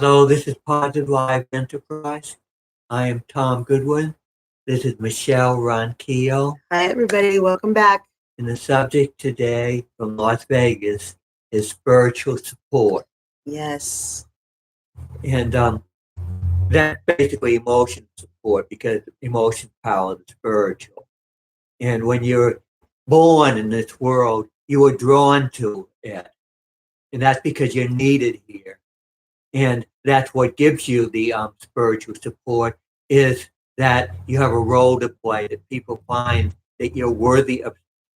Hello, this is Positive Live Enterprise. I am Tom Goodwin. This is Michelle Ronquillo. Hi, everybody. Welcome back. And the subject today from Las Vegas is spiritual support. Yes. And that's basically emotion support because emotion power is spiritual. And when you're born in this world, you are drawn to it. And that's because you're needed here. And that's what gives you the spiritual support is that you have a role to play, that people find that you're worthy of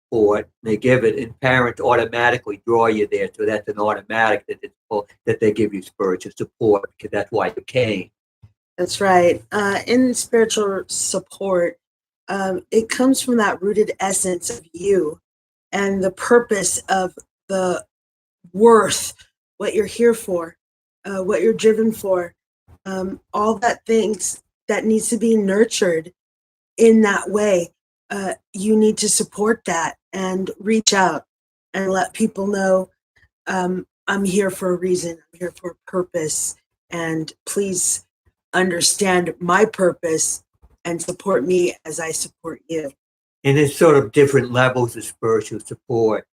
support. They give it, and parents automatically draw you there. So that's an automatic that they give you spiritual support because that's why you came. That's right. In spiritual support, it comes from that rooted essence of you and the purpose of the worth, what you're here for, what you're driven for, all that things that needs to be nurtured in that way. You need to support that and reach out and let people know I'm here for a reason. I'm here for a purpose. And please understand my purpose and support me as I support you. And there's sort of different levels of spiritual support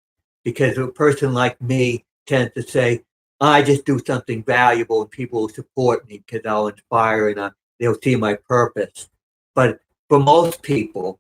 because a person like me tends to say, I just do something valuable and people will support me because I'll inspire and they'll see my purpose. But for most people,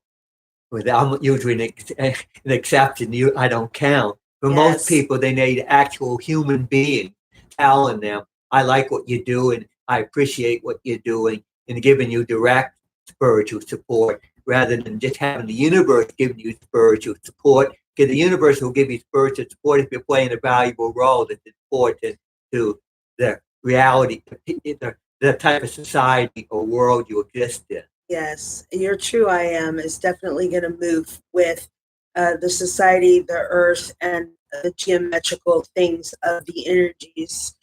I'm usually an exception, I don't count. For most people, they need actual human being telling them, I like what you do and I appreciate what you're doing and giving you direct spiritual support rather than just having the universe giving you spiritual support, because the universe will give you spiritual support if you're playing a valuable role that's important to the reality, the type of society or world you exist in. Yes, your true I am is definitely going to move with the society, the earth, and the geometrical things of the energies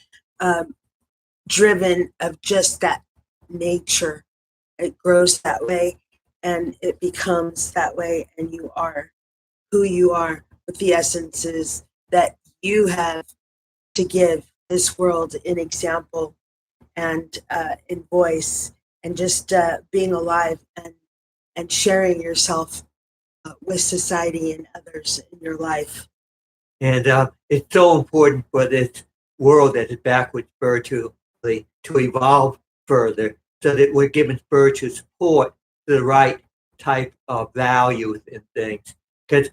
driven of just that nature. It grows that way and it becomes that way, and you are who you are with the essences that you have to give this world in example and in voice, and just being alive and sharing yourself with society and others in your life. And it's so important for this world that is backwards spiritually to evolve further so that we're given spiritual support to the right type of values and things. Because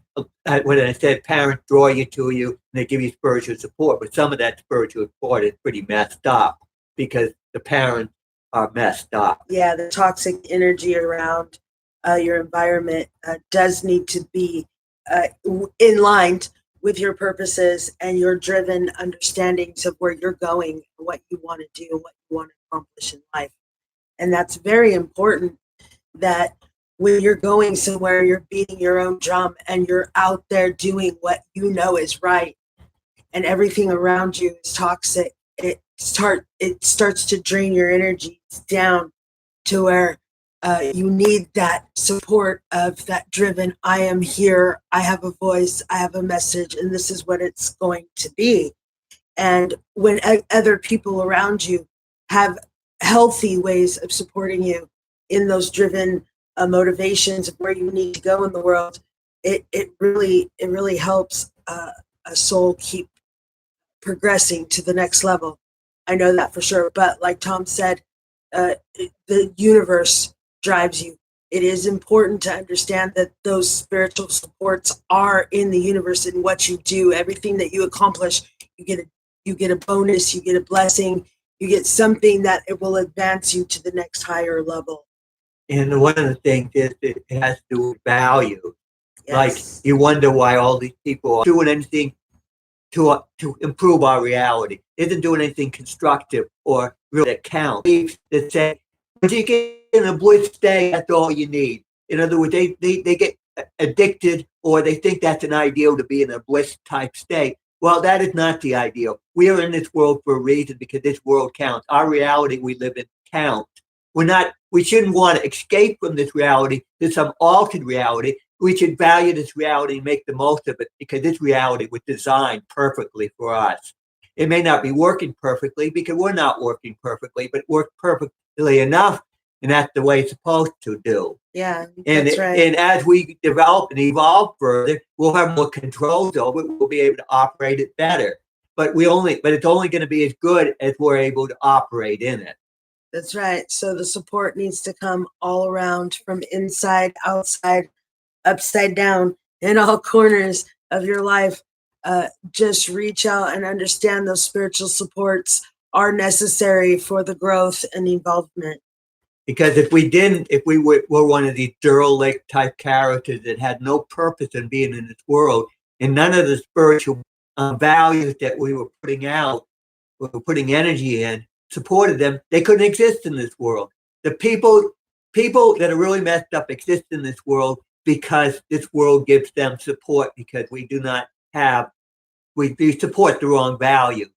when I said parents draw you to you and they give you spiritual support, but some of that spiritual support is pretty messed up because the parents are messed up. Yeah, the toxic energy around your environment does need to be in line with your purposes and your driven understandings of where you're going, what you want to do, what you want to accomplish in life. And that's very important, that when you're going somewhere, you're beating your own drum and you're out there doing what you know is right, and everything around you is toxic. It starts to drain your energy down to where you need that support of that driven, I am here, I have a voice, I have a message, and this is what it's going to be. And when other people around you have healthy ways of supporting you in those driven motivations of where you need to go in the world, it really helps a soul keep progressing to the next level. I know that for sure. But like Tom said, the universe drives you. It is important to understand that those spiritual supports are in the universe in what you do. Everything that you accomplish, you get a bonus, you get a blessing, you get something that it will advance you to the next higher level. And one of the things is it has to do with value. Yes. Like you wonder why all these people are doing anything to improve our reality, isn't doing anything constructive or really that counts. That say, when you get in a bliss state, that's all you need. In other words, they get addicted or they think that's an ideal to be in a bliss type state. Well, that is not the ideal. We are in this world for a reason because this world counts. Our reality we live in counts. We shouldn't want to escape from this reality to some altered reality. We should value this reality and make the most of it because this reality was designed perfectly for us. It may not be working perfectly because we're not working perfectly, but work perfectly enough, and that's the way it's supposed to do. Yeah, And that's right. and as we develop and evolve further, we'll have more controls over it. We'll be able to operate it better. But it's only going to be as good as we're able to operate in it. That's right. So the support needs to come all around, from inside, outside, upside down, in all corners of your life. Just reach out and understand those spiritual supports are necessary for the growth and involvement. Because if we were one of these derelict type characters that had no purpose in being in this world, and none of the spiritual values that we were putting out, we were putting energy in, supported them, they couldn't exist in this world. The people that are really messed up exist in this world because this world gives them support, because we support the wrong values.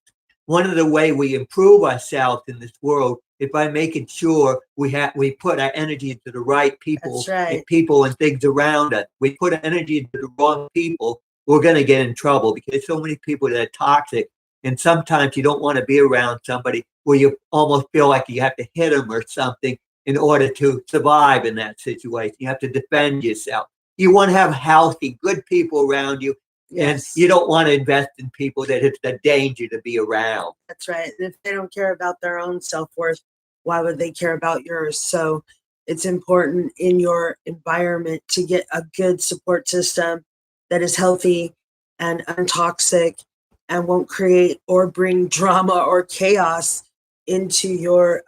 One of the way we improve ourselves in this world is by making sure we put our energy into the right people. That's right. And people and things around us. We put energy into the wrong people, we're going to get in trouble, because there's so many people that are toxic. And sometimes you don't want to be around somebody where you almost feel like you have to hit them or something in order to survive in that situation. You have to defend yourself. You want to have healthy, good people around you. Yes. And you don't want to invest in people that it's a danger to be around. That's right. And if they don't care about their own self-worth, why would they care about yours? So it's important in your environment to get a good support system that is healthy and untoxic and won't create or bring drama or chaos into your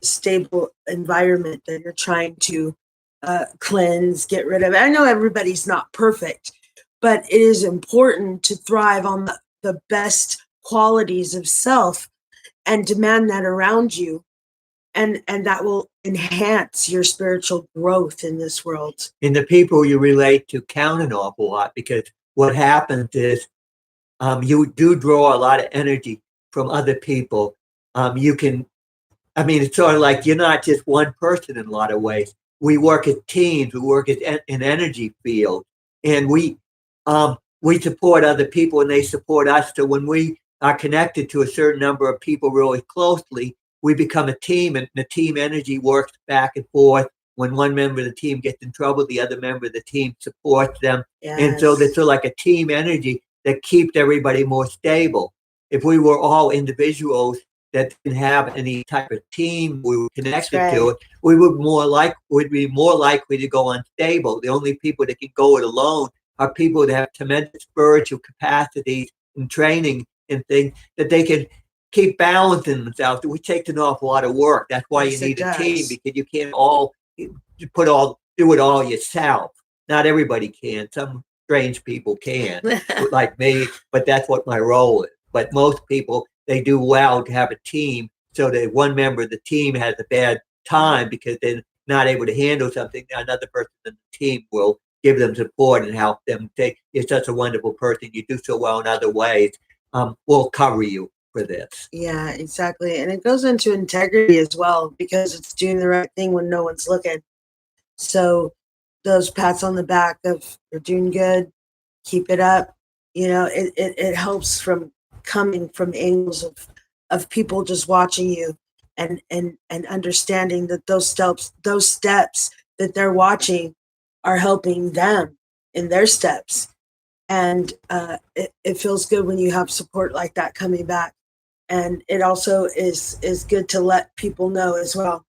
stable environment that you're trying to cleanse, get rid of. I know everybody's not perfect, but it is important to thrive on the best qualities of self and demand that around you. And that will enhance your spiritual growth in this world. And the people you relate to count an awful lot, because what happens is you do draw a lot of energy from other people. It's sort of like you're not just one person in a lot of ways. We work as teams. We work as an energy field, and we support other people, and they support us. So when we are connected to a certain number of people really closely, we become a team, and the team energy works back and forth. When one member of the team gets in trouble, the other member of the team supports them. Yes. And so there's sort of like a team energy that keeps everybody more stable. If we were all individuals that didn't have any type of team we were connected to it, we would be more likely to go unstable. The only people that can go it alone are people that have tremendous spiritual capacities and training and things that they can keep balancing themselves, which takes an awful lot of work. That's why you need a team, because you can't do it all yourself. Not everybody can. Some strange people can, like me, but that's what my role is. But most people, they do well to have a team, so that one member of the team has a bad time because they're not able to handle something, another person in the team will give them support and help them. You're such a wonderful person. You do so well in other ways. We'll cover you for this. Yeah, exactly. And it goes into integrity as well, because it's doing the right thing when no one's looking. So those pats on the back of you're doing good, keep it up. It helps from coming from angles of people just watching you and understanding that those steps that they're watching are helping them in their steps. And it feels good when you have support like that coming back. And it also is good to let people know as well.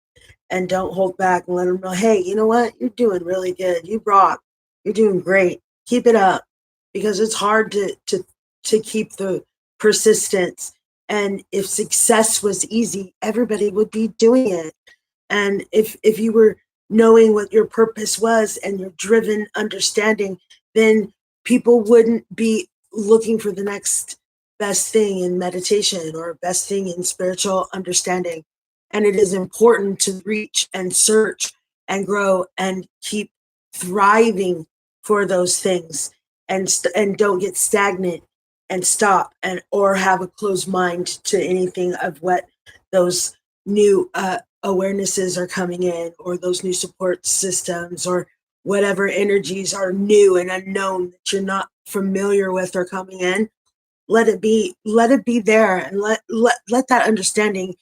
And don't hold back and let them know, hey, you know what? You're doing really good. You rock. You're doing great. Keep it up. Because it's hard to keep the persistence. And if success was easy, everybody would be doing it. And if you were knowing what your purpose was and your driven understanding, then people wouldn't be looking for the next best thing in meditation or best thing in spiritual understanding. And it is important to reach and search and grow and keep thriving for those things, and don't get stagnant and stop or have a closed mind to anything of what those new awarenesses are coming in, or those new support systems, or whatever energies are new and unknown that you're not familiar with are coming in. let it be there, and let that understanding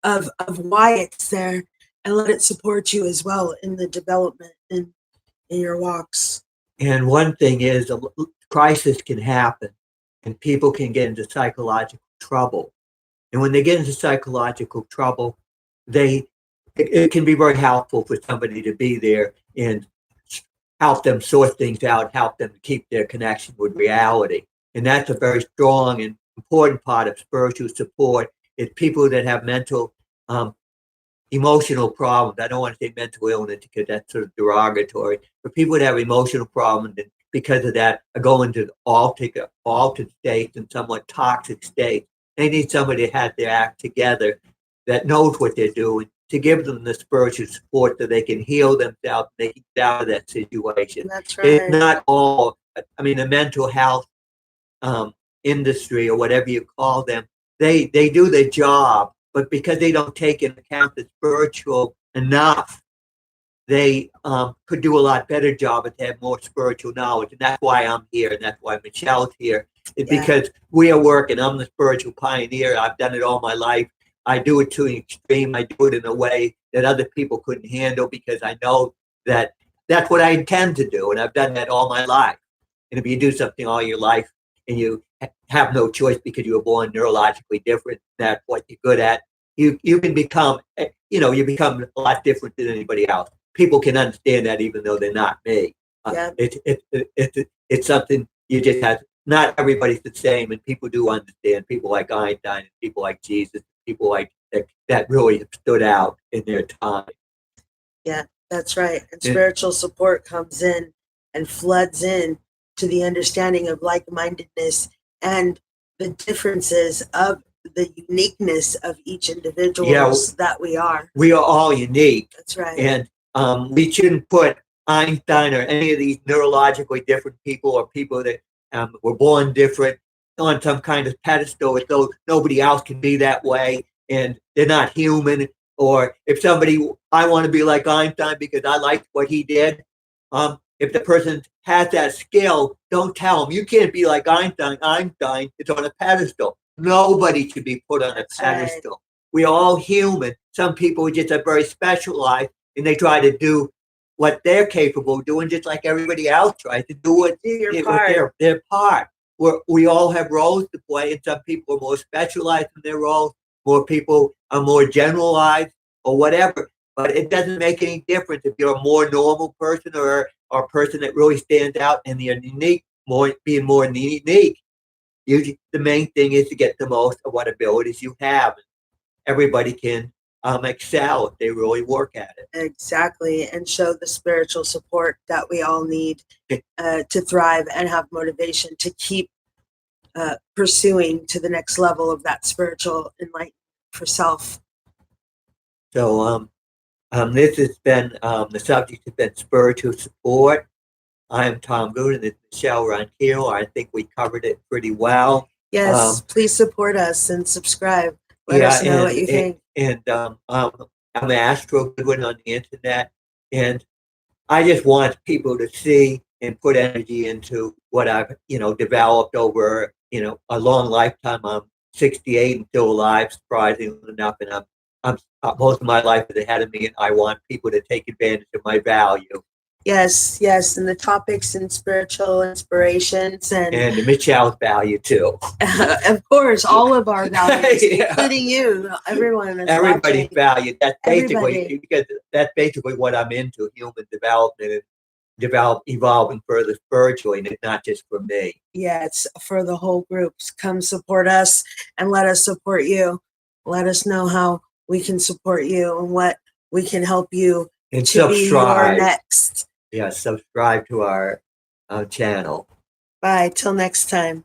of why it's there, and let it support you as well in the development in your walks. And one thing is, a crisis can happen, and people can get into psychological trouble. And when they get into psychological trouble, it can be very helpful for somebody to be there and help them sort things out, help them keep their connection with reality. And that's a very strong and important part of spiritual support. Is people that have mental, emotional problems. I don't want to say mental illness because that's sort of derogatory, but people that have emotional problems and because of that are going to altered states and somewhat toxic states. They need somebody that has their act together, that knows what they're doing, to give them the spiritual support so they can heal themselves, they can get out of that situation. That's It's right. not all, I mean, the mental health industry or whatever you call them, they do their job, but because they don't take into account the spiritual enough, they could do a lot better job if they have more spiritual knowledge. And that's why I'm here, and that's why Michelle's here. It's Yeah. because we are working. I'm the spiritual pioneer. I've done it all my life. I do it to an extreme. I do it in a way that other people couldn't handle because I know that that's what I intend to do. And I've done that all my life. And if you do something all your life and you have no choice because you were born neurologically different, that's what you're good at, you can become, you become a lot different than anybody else. People can understand that even though they're not me. Yeah. It's something you just have. Not everybody's the same, and people do understand. People like Einstein, and people like Jesus, people like that really have stood out in their time. Yeah, that's right. And Yeah. spiritual support comes in and floods in to the understanding of like-mindedness and the differences of the uniqueness of each individuals that we are. We are all unique, That's right. and we shouldn't put Einstein or any of these neurologically different people or people that were born different on some kind of pedestal as though nobody else can be that way and they're not human. Or if somebody, I want to be like Einstein because I liked what he did. If the person has that skill, don't tell them you can't be like Einstein. Einstein is on a pedestal. Nobody should be put on That's a pedestal. We're all human. Some people just are very specialized and they try to do what they're capable of doing, just like everybody else tries to do what Do your part. their part. We all have roles to play, and some people are more specialized in their roles. More people are more generalized or whatever. But it doesn't make any difference if you're a more normal person or a person that really stands out and you're unique, being more unique. The main thing is to get the most of what abilities you have. Everybody can excel if they really work at it. Exactly. And show the spiritual support that we all need to thrive and have motivation to keep pursuing to the next level of that spiritual enlightenment for self. So this has been, the subject has been spiritual support. I am Tom Good, and this is Michelle Ronquillo. I think we covered it pretty well. Yes, please support us and subscribe. Let us know what you think. And I'm Astro Goodwin on the internet, and I just want people to see and put energy into what I've developed over a long lifetime. I'm 68 and still alive, surprisingly enough, and I'm most of my life is ahead of me, and I want people to take advantage of my value. Yes, and the topics and spiritual inspirations and Michelle's value too. Of course, all of our values, Yeah. including you, everyone. Everybody's value. That's Everybody. because that's basically what I'm into: human development and evolving further spiritually, and it's not just for me. Yeah, it's for the whole group. Come support us and let us support you. Let us know how we can support you and what we can help you And to be your subscribe. next. Yeah, subscribe to our channel. Bye. Till next time.